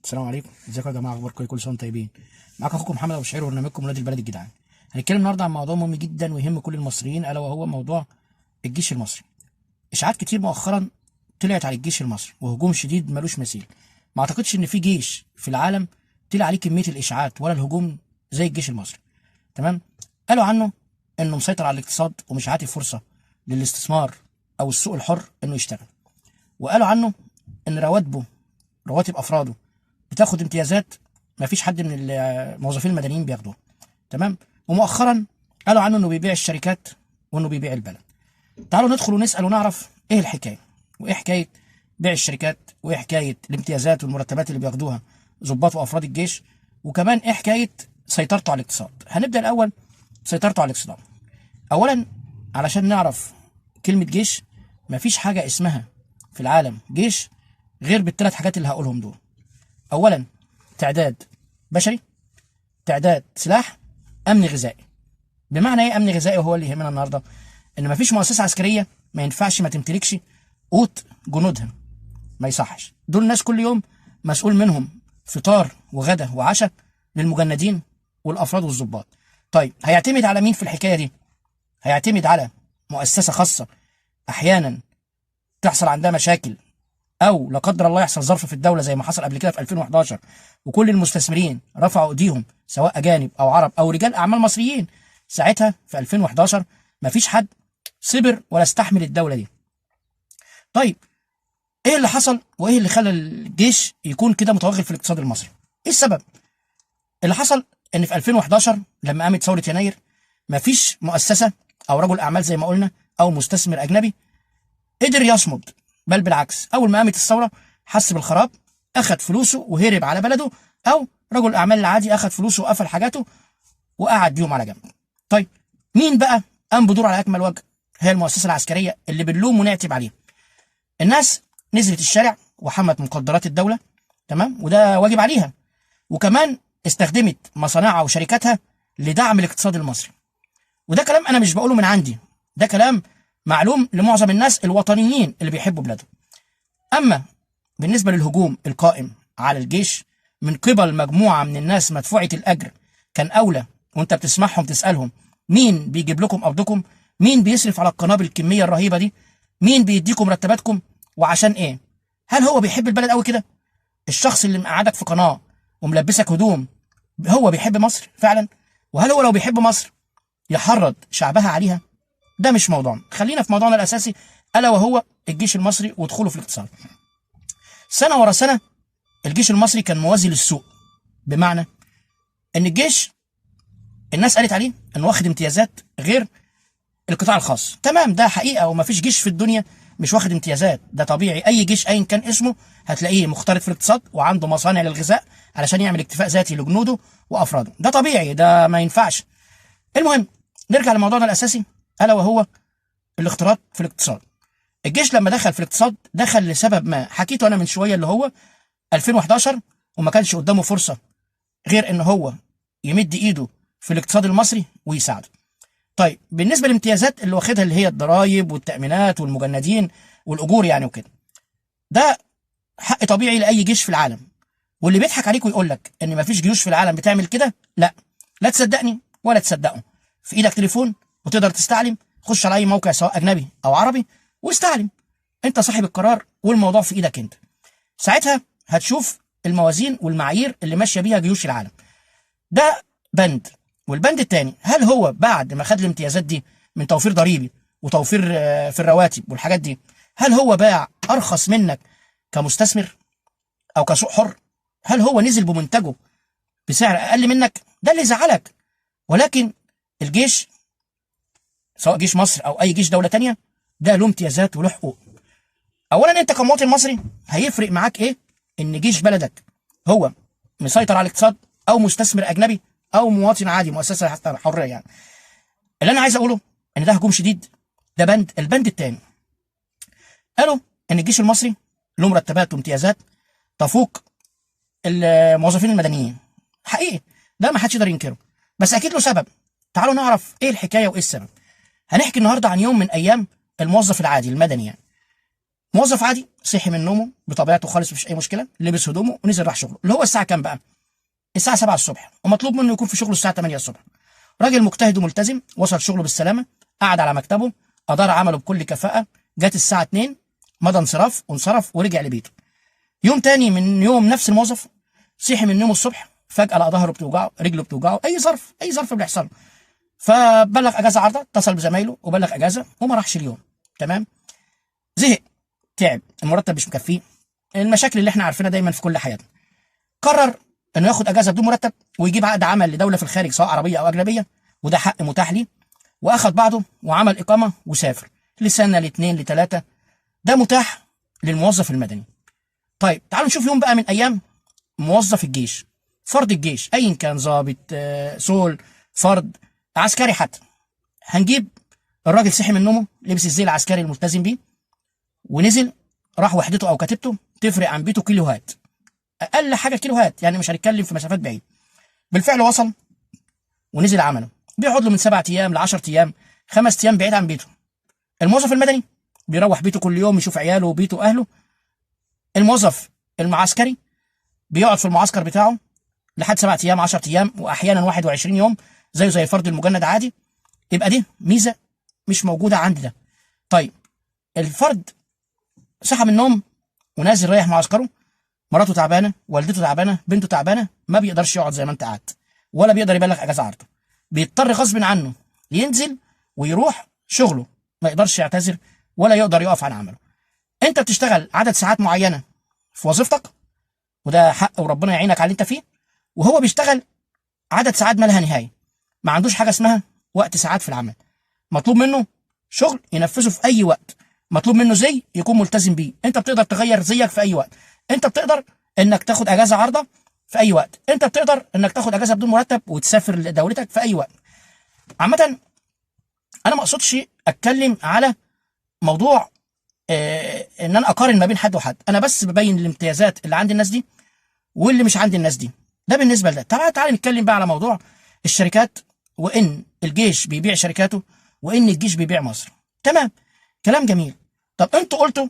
السلام عليكم، ازيكم يا جماعه؟ اخباركم ايه؟ كل سنه وانتم طيبين. معاكم اخوكم محمد ابو شعير وبرنامجكم ولاد البلد الجدعان. هنتكلم النهارده عن موضوع مهم جدا ويهم كل المصريين، الا وهو موضوع الجيش المصري. اشاعات كتير مؤخرا طلعت على الجيش المصري وهجوم شديد ملوش مثيل. ما اعتقدش ان في جيش في العالم طلع عليه كميه الاشاعات ولا الهجوم زي الجيش المصري. تمام. قالوا عنه انه مسيطر على الاقتصاد ومش عاطي فرصه للاستثمار او السوق الحر انه يشتغل. وقالوا عنه ان رواتب افراده بتاخد امتيازات ما فيش حد من الموظفين المدنيين بياخدوها. تمام. ومؤخرا قالوا عنه انه بيبيع الشركات وانه بيبيع البلد. تعالوا ندخل ونسال ونعرف ايه الحكايه، وايه حكايه بيع الشركات، وايه حكايه الامتيازات والمرتبات اللي بياخدوها ضباط وافراد الجيش، وكمان ايه حكايه سيطرته على الاقتصاد. هنبدا الاول سيطرته على الاقتصاد. اولا علشان نعرف كلمه جيش، مفيش حاجه اسمها في العالم جيش غير بالثلاث حاجات اللي هقولهم دول. اولا تعداد بشري، تعداد سلاح، امن غذائي. بمعنى ايه امن غذائي؟ وهو اللي يهمنا النهارده، ان مفيش مؤسسه عسكريه ما ينفعش ما تمتلكش قوت جنودها. ما يصحش. دول ناس كل يوم مسؤول منهم فطار وغدا وعشاء للمجندين والافراد والضباط. طيب هيعتمد على مين في الحكايه دي؟ هيعتمد على مؤسسه خاصه احيانا تحصل عندها مشاكل، او لا قدر الله يحصل ظرف في الدوله زي ما حصل قبل كده في 2011 وكل المستثمرين رفعوا ايديهم سواء اجانب او عرب او رجال اعمال مصريين. ساعتها في 2011 مفيش حد صبر ولا استحمل الدوله دي. طيب ايه اللي حصل وايه اللي خلى الجيش يكون كده متوغل في الاقتصاد المصري؟ ايه السبب؟ اللي حصل ان في 2011 لما قامت ثوره يناير مفيش مؤسسه او رجل اعمال زي ما قلنا او مستثمر اجنبي قدر يصمد، بل بالعكس اول ما قامت الثوره حس بالخراب، اخد فلوسه وهرب على بلده، او رجل الاعمال العادي اخد فلوسه وقفل حاجاته وقعد بيهم على جنب. طيب مين بقى قام بدور على اكمل وجه؟ هي المؤسسه العسكريه اللي بنلوم ونعتب عليها. الناس نزلت الشارع وحمت مقدرات الدوله، تمام، وده واجب عليها، وكمان استخدمت مصانعها وشركاتها لدعم الاقتصاد المصري. وده كلام انا مش بقوله من عندي، ده كلام معلوم لمعظم الناس الوطنيين اللي بيحبوا بلادهم. اما بالنسبه للهجوم القائم على الجيش من قبل مجموعه من الناس مدفوعه الاجر، كان اولى وانت بتسمعهم تسالهم مين بيجيب لكم قبضكم؟ مين بيصرف على القنابل الكميه الرهيبه دي؟ مين بيديكم مرتباتكم؟ وعشان ايه؟ هل هو بيحب البلد قوي كده؟ الشخص اللي مقعدك في قناه وملبسك هدوم هو بيحب مصر فعلا؟ وهل هو لو بيحب مصر يحرض شعبها عليها؟ ده مش موضوعنا، خلينا في موضوعنا الاساسي، الا وهو الجيش المصري ودخوله في الاقتصاد. سنه ورا سنه الجيش المصري كان موازي للسوق، بمعنى ان الجيش الناس قالت عليه انه واخد امتيازات غير القطاع الخاص. تمام، ده حقيقه ومفيش جيش في الدنيا مش واخد امتيازات، ده طبيعي. اي جيش ايا كان اسمه هتلاقيه مختلط في الاقتصاد وعنده مصانع للغذاء علشان يعمل اكتفاء ذاتي لجنوده وافراده، ده طبيعي، ده ما ينفعش. المهم نرجع لموضوعنا الاساسي، الا وهو الاختلاط في الاقتصاد. الجيش لما دخل في الاقتصاد دخل لسبب ما حكيته انا من شويه، اللي هو 2011، وما كانش قدامه فرصه غير ان هو يمد ايده في الاقتصاد المصري ويساعده. طيب بالنسبه للامتيازات اللي واخدها اللي هي الضرائب والتامينات والمجندين والاجور يعني وكده، ده حق طبيعي لاي جيش في العالم. واللي بيضحك عليك ويقول لك ان مفيش جيوش في العالم بتعمل كده، لا، لا تصدقني ولا تصدقه. في ايدك تليفون وتقدر تستعلم، خش على اي موقع سواء اجنبي او عربي واستعلم. انت صاحب القرار والموضوع في ايدك انت. ساعتها هتشوف الموازين والمعايير اللي ماشيه بيها جيوش العالم. ده بند. والبند الثاني، هل هو بعد ما خد الامتيازات دي من توفير ضريبي وتوفير في الرواتب والحاجات دي، هل هو باع ارخص منك كمستثمر او كسوق حر؟ هل هو نزل بمنتجه بسعر اقل منك؟ ده اللي يزعلك. ولكن الجيش سواء جيش مصر او اي جيش دوله تانية ده له امتيازات وله حقوق. اولا انت كمواطن مصري هيفرق معاك ايه ان جيش بلدك هو مسيطر على الاقتصاد، او مستثمر اجنبي، او مواطن عادي مؤسسه حتى حريه يعني. اللي انا عايز اقوله ان ده هجوم شديد. ده بند. البند الثاني قالوا ان الجيش المصري له مرتبات وامتيازات تفوق الموظفين المدنيين. حقيقي ده ما حدش يقدر ينكره، بس اكيد له سبب. تعالوا نعرف ايه الحكايه وايه السبب. هنحكي النهارده عن يوم من ايام الموظف العادي المدني يعني. موظف عادي صحي من نومه بطبيعته خالص، مفيش اي مشكله، لبس هدومه ونزل راح شغله، اللي هو الساعه كام بقى؟ الساعه 7 الصبح، ومطلوب منه يكون في شغله الساعه 8 الصبح. راجل مجتهد وملتزم، وصل شغله بالسلامه، قعد على مكتبه، ادار عمله بكل كفاءه، جت الساعه 2 مضى انصراف وانصرف ورجع لبيته. يوم تاني من يوم نفس الموظف صحي من نومه الصبح، فجاه لقى ظهره بتوجعه، رجله بتوجعه، اي ظرف بيحصل له، فبلغ اجازه عارضه، اتصل بزمايله وبلغ اجازه وما راحش اليوم. تمام. زهق، تعب، المرتب مش مكفيه، المشاكل اللي احنا عارفينها دايما في كل حياتنا. قرر انه ياخد اجازه بدون مرتب ويجيب عقد عمل لدوله في الخارج سواء عربيه او اجنبيه، وده حق متاح ليه، واخد بعضه وعمل اقامه وسافر لسنه لاثنين لثلاثه. ده متاح للموظف المدني. طيب تعالوا نشوف يوم بقى من ايام موظف الجيش، فرد الجيش، ايا كان، ضابط، سول، فرد عسكري حتى. هنجيب الراجل صحي من نومه، لبس الزي العسكري الملتزم بيه، ونزل راح وحدته او كتيبته تفرق عن بيته كيلوهات، اقل حاجه كيلوهات، يعني مش هنتكلم في مسافات بعيده. بالفعل وصل ونزل عمله، بيقعد له من 7 ايام ل 10 ايام، 5 ايام بعيد عن بيته. الموظف المدني بيروح بيته كل يوم يشوف عياله وبيته واهله. الموظف المعسكري بيقعد في المعسكر بتاعه لحد 7 ايام، 10 ايام، واحيانا 21 يوم زيه زي الفرد المجند عادي. يبقى دي ميزه مش موجوده عند ده. طيب الفرد صحى من النوم ونازل رايح معسكره، مراته تعبانه، والدته تعبانه، بنته تعبانه، ما بيقدرش يقعد زي ما انت قعدت، ولا بيقدر يبلغ اجازه عارضه، بيضطر غصب عنه ينزل ويروح شغله، ما يقدرش يعتذر ولا يقدر يقف عن عمله. انت بتشتغل عدد ساعات معينه في وظيفتك، وده حق وربنا يعينك على اللي انت فيه، وهو بيشتغل عدد ساعات ما لها نهايه، ما عندوش حاجه اسمها وقت ساعات في العمل. مطلوب منه شغل ينفذه في اي وقت، مطلوب منه زي يكون ملتزم بيه. انت بتقدر تغير زيك في اي وقت، انت بتقدر انك تاخد اجازه عارضه في اي وقت، انت بتقدر انك تاخد اجازه بدون مرتب وتسافر لدولتك في اي وقت. عامه انا ما اقصدش اتكلم على موضوع ان انا اقارن ما بين حد وحد، انا بس ببين الامتيازات اللي عند الناس دي واللي مش عند الناس دي. ده بالنسبه لده. تعالى نتكلم بقى على موضوع الشركات، وان الجيش بيبيع شركاته، وان الجيش بيبيع مصر. تمام، كلام جميل. طب انتوا قلتوا،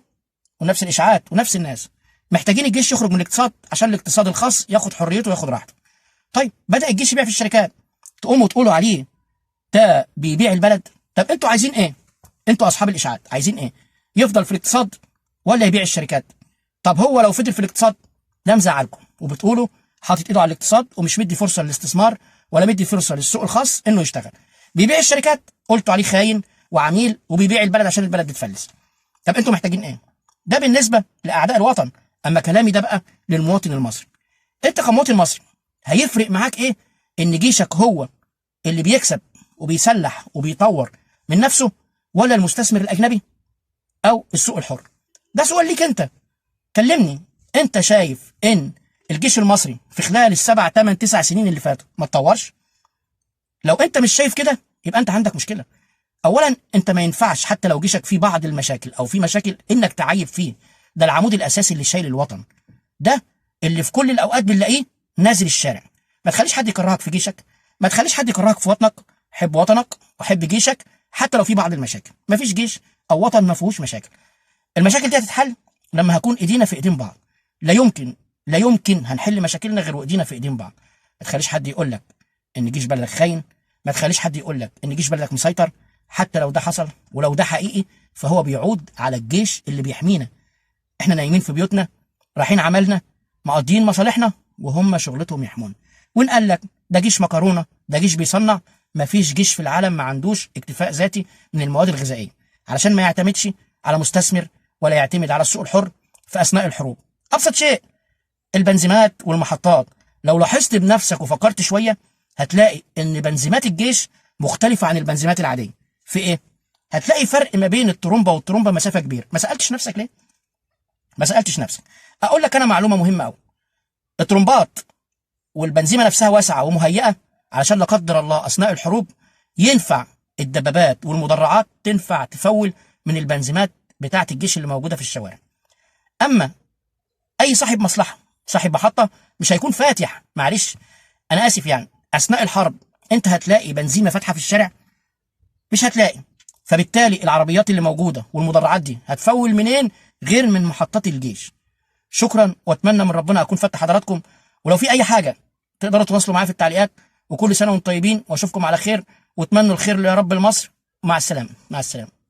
ونفس الاشاعات ونفس الناس، محتاجين الجيش يخرج من الاقتصاد عشان الاقتصاد الخاص ياخد حريته وياخد راحته. طيب بدأ الجيش يبيع في الشركات، تقوموا تقولوا عليه ده بيبيع البلد؟ طب انتوا عايزين ايه؟ انتوا اصحاب الاشاعات عايزين ايه؟ يفضل في الاقتصاد ولا يبيع الشركات؟ طب هو لو فضل في الاقتصاد ده مزعلكم، وبتقولوا حاطط ايده على الاقتصاد ومش مدي فرصه للاستثمار ولا مدي فرصه للسوق الخاص انه يشتغل. بيبيع الشركات، قلتوا عليه خاين وعميل، وبيبيع البلد عشان البلد تتفلس. طب انتوا محتاجين ايه؟ ده بالنسبه لاعداء الوطن. اما كلامي ده بقى للمواطن المصري، انت كمواطن مصري هيفرق معاك ايه ان جيشك هو اللي بيكسب وبيسلح وبيطور من نفسه، ولا المستثمر الاجنبي او السوق الحر؟ ده سؤال ليك انت. كلمني، انت شايف ان الجيش المصري في خلال ال7 8 9 سنين اللي فاتوا ما اتطورش؟ لو انت مش شايف كده يبقى انت عندك مشكله. اولا انت ما ينفعش حتى لو جيشك فيه بعض المشاكل او في مشاكل انك تعيب فيه، ده العمود الاساسي اللي شايل الوطن، ده اللي في كل الاوقات بنلاقيه نازل الشارع. ما تخليش حد يكرهك في جيشك، ما تخليش حد يكرهك في وطنك. حب وطنك وحب جيشك حتى لو في بعض المشاكل. ما فيش جيش او وطن ما فيهوش مشاكل. المشاكل دي هتتحل لما هكون ايدينا في ايدين بعض. لا يمكن هنحل مشاكلنا غير وايدينا في ايدين بعض. ما تخليش حد يقول لك ان جيش بلدك خاين، ما تخليش حد يقول لك ان جيش بلدك مسيطر. حتى لو ده حصل ولو ده حقيقي فهو بيعود على الجيش اللي بيحمينا. احنا نايمين في بيوتنا، رايحين عملنا، مقضيين مصالحنا، وهم شغلتهم يحمونا. وان قال لك ده جيش مكرونه، ده جيش بيصنع، ما فيش جيش في العالم ما عندوش اكتفاء ذاتي من المواد الغذائيه علشان ما يعتمدش على مستثمر ولا يعتمد على السوق الحر في اثناء الحروب. ابسط شيء البنزيمات والمحطات، لو لاحظت بنفسك وفكرت شويه هتلاقي ان بنزيمات الجيش مختلفه عن البنزيمات العاديه. في ايه؟ هتلاقي فرق ما بين الطرمبه والطرمبه مسافه كبيره. ما سالتش نفسك ليه؟ ما سالتش نفسك. اقول لك انا معلومه مهمه قوي. الطرمبات والبنزيمه نفسها واسعه ومهيئه علشان لا قدر الله اثناء الحروب ينفع الدبابات والمدرعات تنفع تفول من البنزيمات بتاعه الجيش اللي موجوده في الشوارع. اما اي صاحب مصلحه، صاحب محطه، مش هيكون فاتح، معلش انا اسف يعني، اثناء الحرب انت هتلاقي بنزيمه فاتحه في الشارع؟ مش هتلاقي. فبالتالي العربيات اللي موجوده والمدرعات دي هتفول منين غير من محطات الجيش. شكرا، واتمنى من ربنا اكون فدت حضراتكم، ولو في اي حاجه تقدروا تواصلوا معايا في التعليقات، وكل سنه وانتم طيبين، واشوفكم على خير، واتمنوا الخير يا رب لمصر. مع السلامه، مع السلامه.